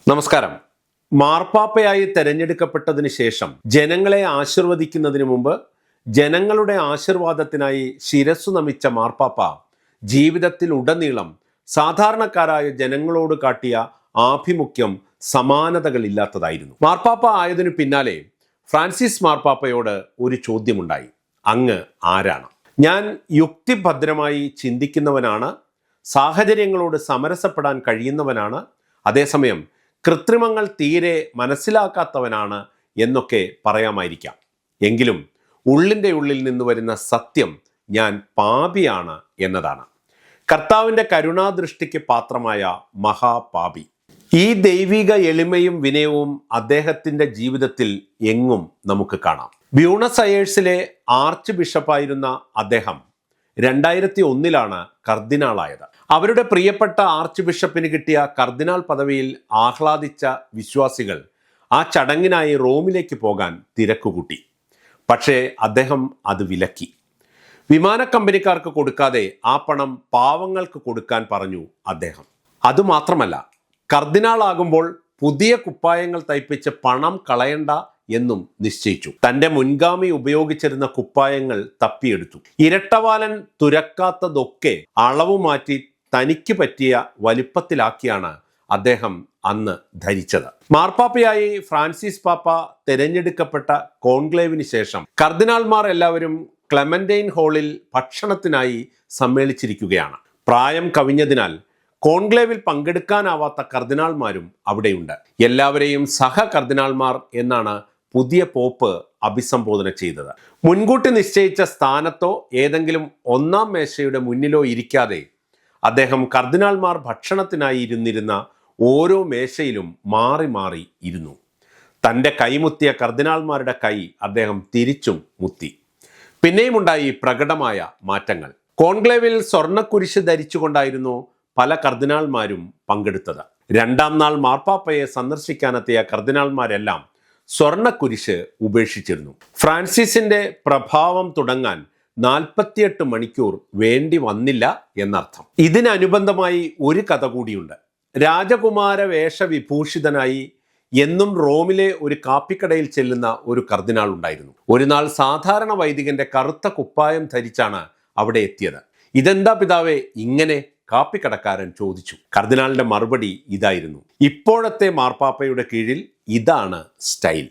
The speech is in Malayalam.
നമസ്കാരം. മാർപ്പാപ്പയായി തെരഞ്ഞെടുക്കപ്പെട്ടതിന് ശേഷം ജനങ്ങളെ ആശീർവദിക്കുന്നതിന് മുമ്പ് ജനങ്ങളുടെ ആശീർവാദത്തിനായി ശിരസ്സു നമിച്ച മാർപ്പാപ്പ ജീവിതത്തിൽ ഉടനീളം സാധാരണക്കാരായ ജനങ്ങളോട് കാട്ടിയ ആഭിമുഖ്യം സമാനതകളില്ലാത്തതായിരുന്നു. മാർപ്പാപ്പ ആയതിനു പിന്നാലെ ഫ്രാൻസിസ് മാർപ്പാപ്പയോട് ഒരു ചോദ്യമുണ്ടായി. അങ്ങ് ആരാണ്? ഞാൻ യുക്തിഭദ്രമായി ചിന്തിക്കുന്നവനാണ്, സാഹചര്യങ്ങളോട് സമരസപ്പെടാൻ കഴിയുന്നവനാണ്, അതേസമയം കൃത്രിമങ്ങൾ തീരെ മനസ്സിലാക്കാത്തവനാണ് എന്നൊക്കെ പറയാമായിരിക്കാം. എങ്കിലും ഉള്ളിൻ്റെ ഉള്ളിൽ നിന്ന് വരുന്ന സത്യം ഞാൻ പാപിയാണ് എന്നതാണ്. കർത്താവിൻ്റെ കരുണാദൃഷ്ടിക്ക് പാത്രമായ മഹാപാപി. ഈ ദൈവിക എളിമയും വിനയവും അദ്ദേഹത്തിൻ്റെ ജീവിതത്തിൽ എങ്ങും നമുക്ക് കാണാം. ബ്യൂണസ് അയേഴ്സിലെ ആർച്ച് ബിഷപ്പായിരുന്ന അദ്ദേഹം 2001 കർദിനാളായത്. അവരുടെ പ്രിയപ്പെട്ട ആർച്ച് ബിഷപ്പിന് കിട്ടിയ കർദിനാൾ പദവിയിൽ ആഹ്ലാദിച്ച വിശ്വാസികൾ ആ ചടങ്ങിനായി റോമിലേക്ക് പോകാൻ തിരക്കുകൂട്ടി. പക്ഷേ അദ്ദേഹം അത് വിലക്കി. വിമാന കമ്പനിക്കാർക്ക് കൊടുക്കാതെ ആ പണം പാവങ്ങൾക്ക് കൊടുക്കാൻ പറഞ്ഞു അദ്ദേഹം. അതുമാത്രമല്ല, കർദിനാളാകുമ്പോൾ പുതിയ കുപ്പായങ്ങൾ തയ്പ്പിച്ച് പണം കളയണ്ട എന്നും നിശ്ചയിച്ചു. തൻ്റെ മുൻഗാമി ഉപയോഗിച്ചിരുന്ന കുപ്പായങ്ങൾ തപ്പിയെടുത്തു. ഇരട്ടവാലൻ തുരക്കാത്തതൊക്കെ അളവ് മാറ്റി തനിക്ക് പറ്റിയ വലിപ്പത്തിലാക്കിയാണ് അദ്ദേഹം അന്ന് ധരിച്ചത്. മാർപ്പാപ്പയായി ഫ്രാൻസിസ് പാപ്പ തിരഞ്ഞെടുക്കപ്പെട്ട കോൺക്ലേവിന് ശേഷം കർദിനാൾമാർ എല്ലാവരും ക്ലെമന്റൈൻ ഹാളിൽ ഭക്ഷണത്തിനായി സമ്മേളിച്ചിരിക്കുകയാണ്. പ്രായം കവിഞ്ഞതിനാൽ കോൺക്ലേവിൽ പങ്കെടുക്കാനാവാത്ത കർദിനാൾമാരും അവിടെയുണ്ട്. എല്ലാവരെയും സഹ കർദിനാൾമാർ എന്നാണ് പുതിയ പോപ്പ് അഭിസംബോധന ചെയ്തത്. മുൻകൂട്ടി നിശ്ചയിച്ച സ്ഥാനത്തോ ഏതെങ്കിലും ഒന്നാം മേശയുടെ മുന്നിലോ ഇരിക്കാതെ അദ്ദേഹം കർദിനാൾമാർ ഭക്ഷണത്തിനായി ഇരുന്നിരുന്ന ഓരോ മേശയിലും മാറി മാറി ഇരുന്നു. തൻ്റെ കൈമുത്തിയ കർദിനാൾമാരുടെ കൈ അദ്ദേഹം തിരിച്ചും മുത്തി. പിന്നെയും ഉണ്ടായി പ്രകടമായ മാറ്റങ്ങൾ. കോൺക്ലേവിൽ സ്വർണ്ണക്കുരിശ് ധരിച്ചുകൊണ്ടായിരുന്നു പല കർദിനാൾമാരും പങ്കെടുത്തത്. രണ്ടാം നാൾ മാർപ്പാപ്പയെ സന്ദർശിക്കാനെത്തിയ കർദിനാൾമാരെല്ലാം സ്വർണ്ണക്കുരിശ് ഉപേക്ഷിച്ചിരുന്നു. ഫ്രാൻസിസിന്റെ പ്രഭാവം തുടങ്ങാൻ 48 മണിക്കൂർ വേണ്ടി വന്നില്ല എന്നർത്ഥം. ഇതിനനുബന്ധമായി ഒരു കഥ കൂടിയുണ്ട്. രാജകുമാര വേഷവിഭൂഷിതനായി എന്നും റോമിലെ ഒരു കാപ്പിക്കടയിൽ ചെല്ലുന്ന ഒരു കർദിനാൾ ഉണ്ടായിരുന്നു. ഒരു നാൾ സാധാരണ വൈദികന്റെ കറുത്ത കുപ്പായം ധരിച്ചാണ് അവിടെ എത്തിയത്. ഇതെന്താ പിതാവേ ഇങ്ങനെ? കാപ്പിക്കടക്കാരൻ ചോദിച്ചു. കർദിനാളിന്റെ മറുപടി ഇതായിരുന്നു: ഇപ്പോഴത്തെ മാർപ്പാപ്പയുടെ കീഴിൽ ഇതാണ് സ്റ്റൈൽ.